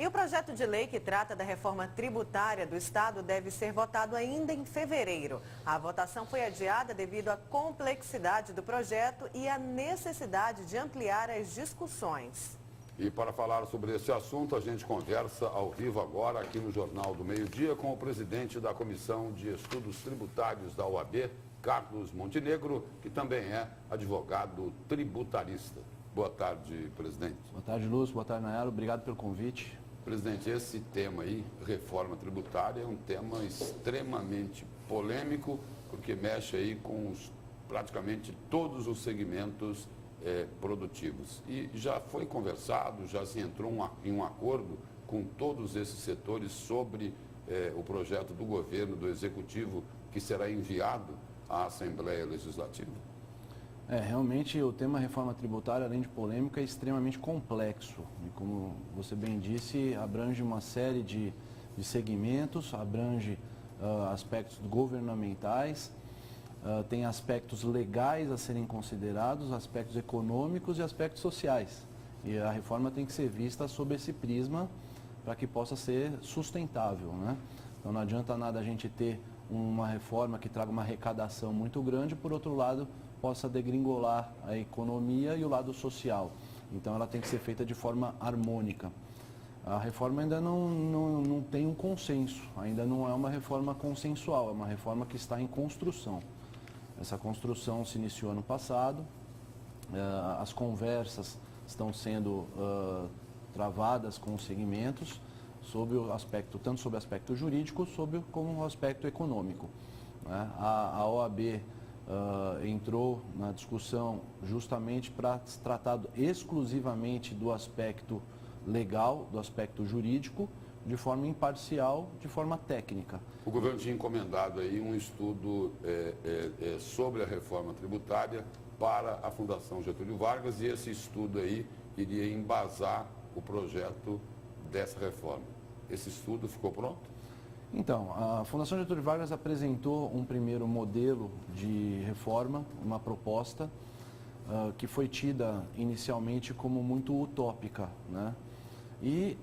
E o projeto de lei que trata da reforma tributária do Estado deve ser votado ainda em fevereiro. A votação foi adiada devido à complexidade do projeto e à necessidade de ampliar as discussões. E para falar sobre esse assunto, a gente conversa ao vivo agora aqui no Jornal do Meio-Dia com o presidente da Comissão de Estudos Tributários da OAB, Carlos Montenegro, que também é advogado tributarista. Boa tarde, presidente. Boa tarde, Lúcio. Boa tarde, Nayara. Obrigado pelo convite. Presidente, esse tema aí, reforma tributária, é um tema extremamente polêmico, porque mexe aí com praticamente todos os segmentos produtivos. E já foi conversado, já se entrou em um acordo com todos esses setores sobre o projeto do governo, do Executivo, que será enviado à Assembleia Legislativa? Realmente o tema reforma tributária, além de polêmico, é extremamente complexo. E como você bem disse, abrange uma série de segmentos, abrange aspectos governamentais, tem aspectos legais a serem considerados, aspectos econômicos e aspectos sociais. E a reforma tem que ser vista sob esse prisma para que possa ser sustentável, né? Então não adianta nada a gente ter uma reforma que traga uma arrecadação muito grande, por outro lado, possa degringolar a economia e o lado social. Então ela tem que ser feita de forma harmônica. A reforma ainda não tem um consenso, ainda não é uma reforma consensual, é uma reforma que está em construção. Essa construção se iniciou ano passado, as conversas estão sendo travadas com os segmentos, sob o aspecto, tanto sobre o aspecto jurídico, como o aspecto econômico, né? A OAB entrou na discussão justamente para tratar exclusivamente do aspecto legal, do aspecto jurídico, de forma imparcial, de forma técnica. O governo tinha encomendado aí um estudo sobre a reforma tributária para a Fundação Getúlio Vargas, e esse estudo aí iria embasar o projeto dessa reforma. Esse estudo ficou pronto? Então, a Fundação Getúlio Vargas apresentou um primeiro modelo de reforma, uma proposta que foi tida inicialmente como muito utópica, né? E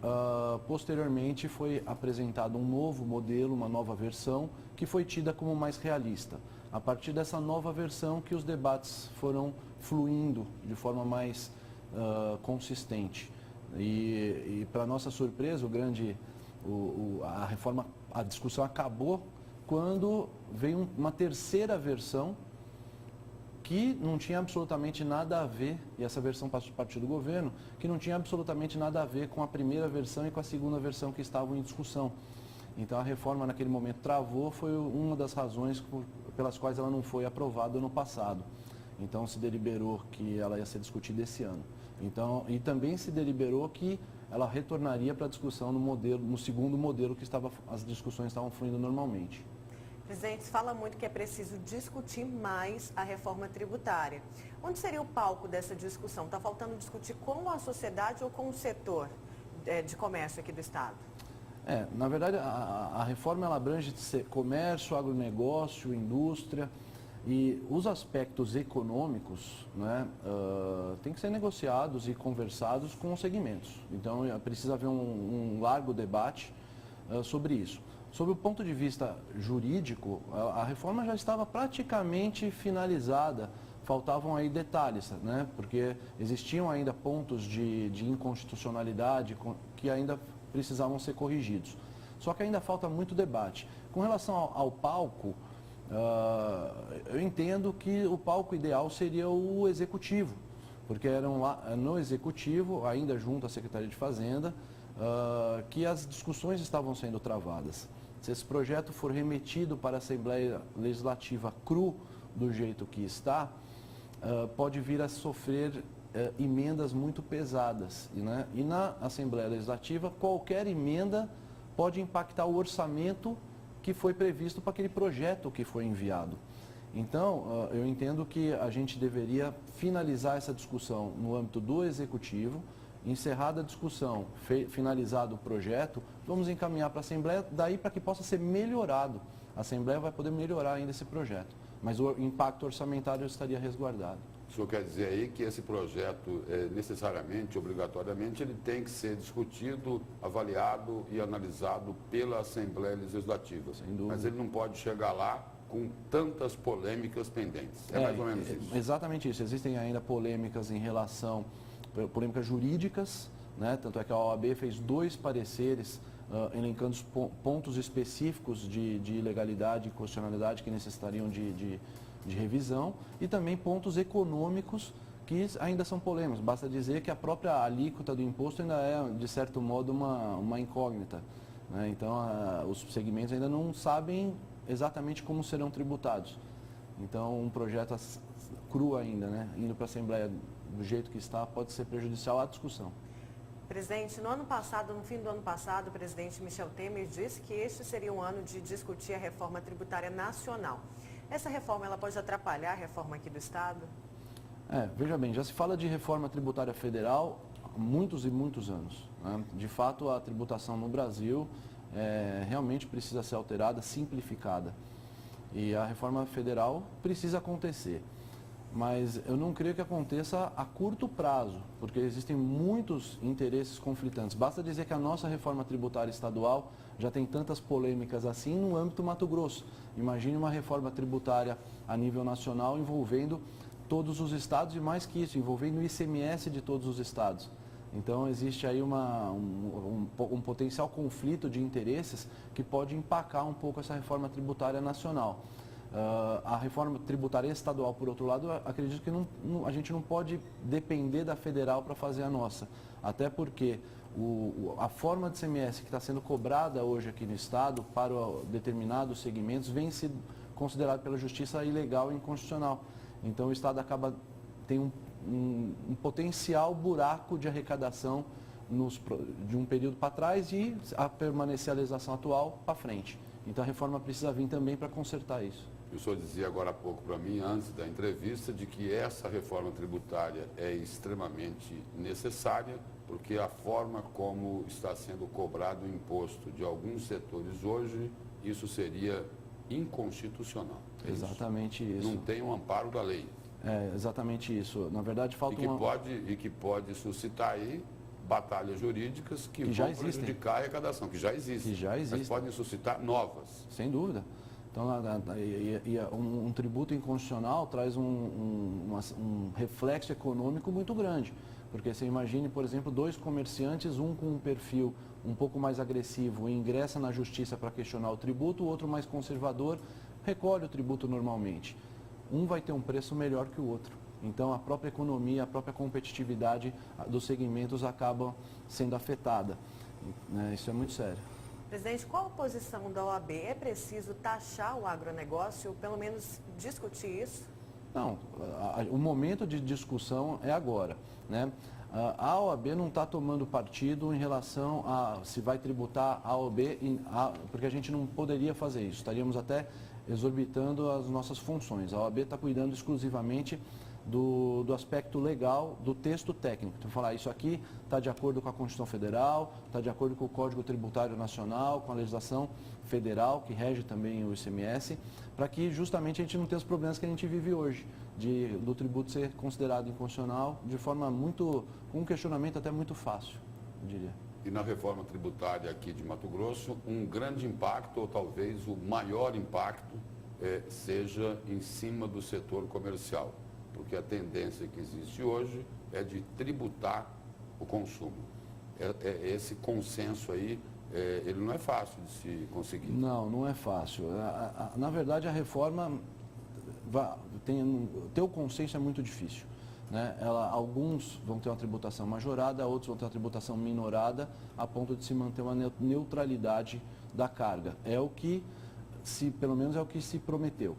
posteriormente foi apresentado um novo modelo, uma nova versão, que foi tida como mais realista. A partir dessa nova versão que os debates foram fluindo de forma mais consistente. E para nossa surpresa, a discussão acabou quando veio uma terceira versão que não tinha absolutamente nada a ver, e essa versão partiu do governo, que não tinha absolutamente nada a ver com a primeira versão e com a segunda versão que estavam em discussão. Então a reforma naquele momento travou, foi uma das razões pelas quais ela não foi aprovada no passado. Então se deliberou que ela ia ser discutida esse ano. Então, e também se deliberou que ela retornaria para a discussão no segundo modelo que as discussões estavam fluindo normalmente. Presidente, se fala muito que é preciso discutir mais a reforma tributária. Onde seria o palco dessa discussão? Está faltando discutir com a sociedade ou com o setor de comércio aqui do Estado? Na verdade, a reforma ela abrange comércio, agronegócio, indústria, e os aspectos econômicos, né, têm que ser negociados e conversados com os segmentos. Então, precisa haver um largo debate sobre isso. Sob o ponto de vista jurídico, a reforma já estava praticamente finalizada, faltavam aí detalhes, né? Porque existiam ainda pontos de inconstitucionalidade que ainda precisavam ser corrigidos. Só que ainda falta muito debate. Com relação ao palco, eu entendo que o palco ideal seria o Executivo, porque era no Executivo, ainda junto à Secretaria de Fazenda, que as discussões estavam sendo travadas. Se esse projeto for remetido para a Assembleia Legislativa cru do jeito que está, pode vir a sofrer emendas muito pesadas. Né? E na Assembleia Legislativa, qualquer emenda pode impactar o orçamento que foi previsto para aquele projeto que foi enviado. Então, eu entendo que a gente deveria finalizar essa discussão no âmbito do Executivo. Encerrada a discussão, finalizado o projeto, vamos encaminhar para a Assembleia, daí para que possa ser melhorado. A Assembleia vai poder melhorar ainda esse projeto, mas o impacto orçamentário estaria resguardado. O senhor quer dizer aí que esse projeto, necessariamente, obrigatoriamente, ele tem que ser discutido, avaliado e analisado pela Assembleia Legislativa. Sem dúvida. Mas ele não pode chegar lá com tantas polêmicas pendentes. É mais ou menos isso. Exatamente isso. Existem ainda polêmicas em relação, polêmicas jurídicas, né? Tanto é que a OAB fez 2 pareceres elencando os pontos específicos de ilegalidade e constitucionalidade que necessitariam de revisão e também pontos econômicos que ainda são polêmicos. Basta dizer que a própria alíquota do imposto ainda é, de certo modo, uma incógnita, né? Então, os segmentos ainda não sabem exatamente como serão tributados. Então, um projeto cru ainda, né? Indo para a Assembleia do jeito que está, pode ser prejudicial à discussão. Presidente, no fim do ano passado, o presidente Michel Temer disse que este seria um ano de discutir a reforma tributária nacional. Essa reforma ela pode atrapalhar a reforma aqui do Estado? Veja bem, já se fala de reforma tributária federal há muitos e muitos anos, né? De fato, a tributação no Brasil realmente precisa ser alterada, simplificada. E a reforma federal precisa acontecer. Mas eu não creio que aconteça a curto prazo, porque existem muitos interesses conflitantes. Basta dizer que a nossa reforma tributária estadual já tem tantas polêmicas assim no âmbito Mato Grosso. Imagine uma reforma tributária a nível nacional envolvendo todos os estados e mais que isso, envolvendo o ICMS de todos os estados. Então existe aí um potencial conflito de interesses que pode empacar um pouco essa reforma tributária nacional. A reforma tributária estadual, por outro lado, acredito que a gente não pode depender da federal para fazer a nossa. Até porque a forma de ICMS que está sendo cobrada hoje aqui no Estado para determinados segmentos vem sendo considerado pela Justiça ilegal e inconstitucional. Então o Estado tem um potencial buraco de arrecadação de um período para trás e a permanecer a legislação atual para frente. Então a reforma precisa vir também para consertar isso. O senhor dizia agora há pouco para mim, antes da entrevista, de que essa reforma tributária é extremamente necessária, porque a forma como está sendo cobrado o imposto de alguns setores hoje, isso seria inconstitucional. Exatamente isso. Não tem um amparo da lei. Exatamente isso. Na verdade, falta que pode suscitar aí batalhas jurídicas que já vão existem. prejudicar a arrecadação, que já existem. Mas podem suscitar novas. Sem dúvida. Então, um tributo inconstitucional traz um reflexo econômico muito grande. Porque você imagine, por exemplo, 2 comerciantes, um com um perfil um pouco mais agressivo ingressa na justiça para questionar o tributo, o outro mais conservador recolhe o tributo normalmente. Um vai ter um preço melhor que o outro. Então, a própria economia, a própria competitividade dos segmentos acaba sendo afetada. Isso é muito sério. Presidente, qual a posição da OAB? É preciso taxar o agronegócio, pelo menos discutir isso? Não, o momento de discussão é agora, né? A OAB não está tomando partido em relação a se vai tributar A ou B, porque a gente não poderia fazer isso, estaríamos até exorbitando as nossas funções. A OAB está cuidando exclusivamente do aspecto legal, do texto técnico. Então, falar isso aqui está de acordo com a Constituição Federal, está de acordo com o Código Tributário Nacional, com a legislação federal, que rege também o ICMS, para que justamente a gente não tenha os problemas que a gente vive hoje, do tributo ser considerado inconstitucional de forma com um questionamento até muito fácil, eu diria. E na reforma tributária aqui de Mato Grosso, um grande impacto, ou talvez o maior impacto, seja em cima do setor comercial. Porque a tendência que existe hoje é de tributar o consumo. Esse consenso aí, ele não é fácil de se conseguir. Não é fácil. Na verdade, a reforma, ter o consenso é muito difícil, né? Alguns vão ter uma tributação majorada, outros vão ter uma tributação minorada, a ponto de se manter uma neutralidade da carga. Pelo menos é o que se prometeu,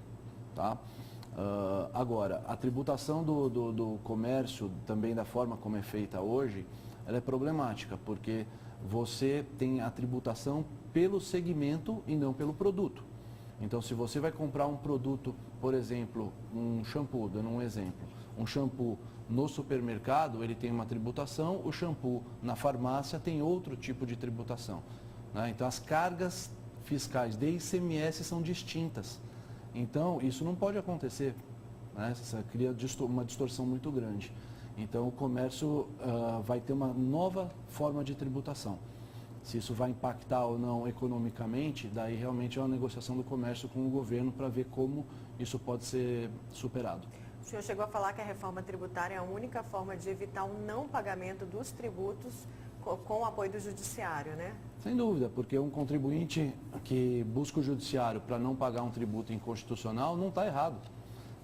tá? Agora, a tributação do comércio, também da forma como é feita hoje, ela é problemática, porque você tem a tributação pelo segmento e não pelo produto. Então, se você vai comprar um produto, por exemplo, um shampoo, dando um exemplo, um shampoo no supermercado, ele tem uma tributação, o shampoo na farmácia tem outro tipo de tributação, né? Então, as cargas fiscais de ICMS são distintas. Então, isso não pode acontecer. né? Isso cria uma distorção muito grande. Então, o comércio vai ter uma nova forma de tributação. Se isso vai impactar ou não economicamente, daí realmente é uma negociação do comércio com o governo para ver como isso pode ser superado. O senhor chegou a falar que a reforma tributária é a única forma de evitar o não pagamento dos tributos com o apoio do judiciário, né? Sem dúvida, porque um contribuinte que busca o judiciário para não pagar um tributo inconstitucional não está errado.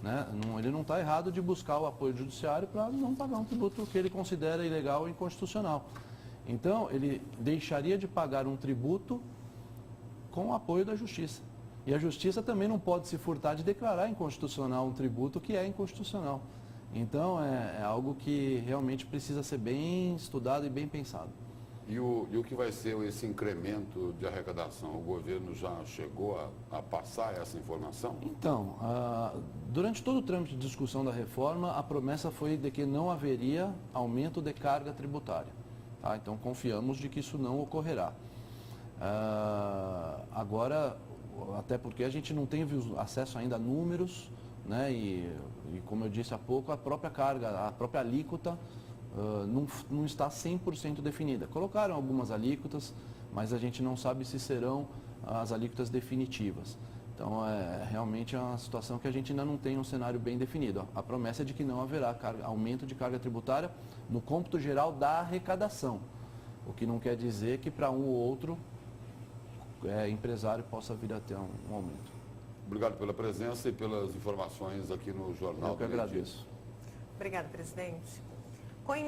Né? Ele não está errado de buscar o apoio do judiciário para não pagar um tributo que ele considera ilegal ou inconstitucional. Então, ele deixaria de pagar um tributo com o apoio da justiça. E a justiça também não pode se furtar de declarar inconstitucional um tributo que é inconstitucional. Então, é algo que realmente precisa ser bem estudado e bem pensado. E o que vai ser esse incremento de arrecadação? O governo já chegou a passar essa informação? Então, durante todo o trâmite de discussão da reforma, a promessa foi de que não haveria aumento de carga tributária. Tá? Então, confiamos de que isso não ocorrerá. Agora, até porque a gente não tem acesso ainda a números, né? E como eu disse há pouco, a própria carga, a própria alíquota não está 100% definida. Colocaram algumas alíquotas, mas a gente não sabe se serão as alíquotas definitivas. Então, realmente é uma situação que a gente ainda não tem um cenário bem definido. A promessa é de que não haverá aumento de carga tributária no cômputo geral da arrecadação, o que não quer dizer que para um ou outro empresário possa vir a ter um aumento. Obrigado pela presença e pelas informações aqui no Jornal. Eu que agradeço. Obrigada, presidente.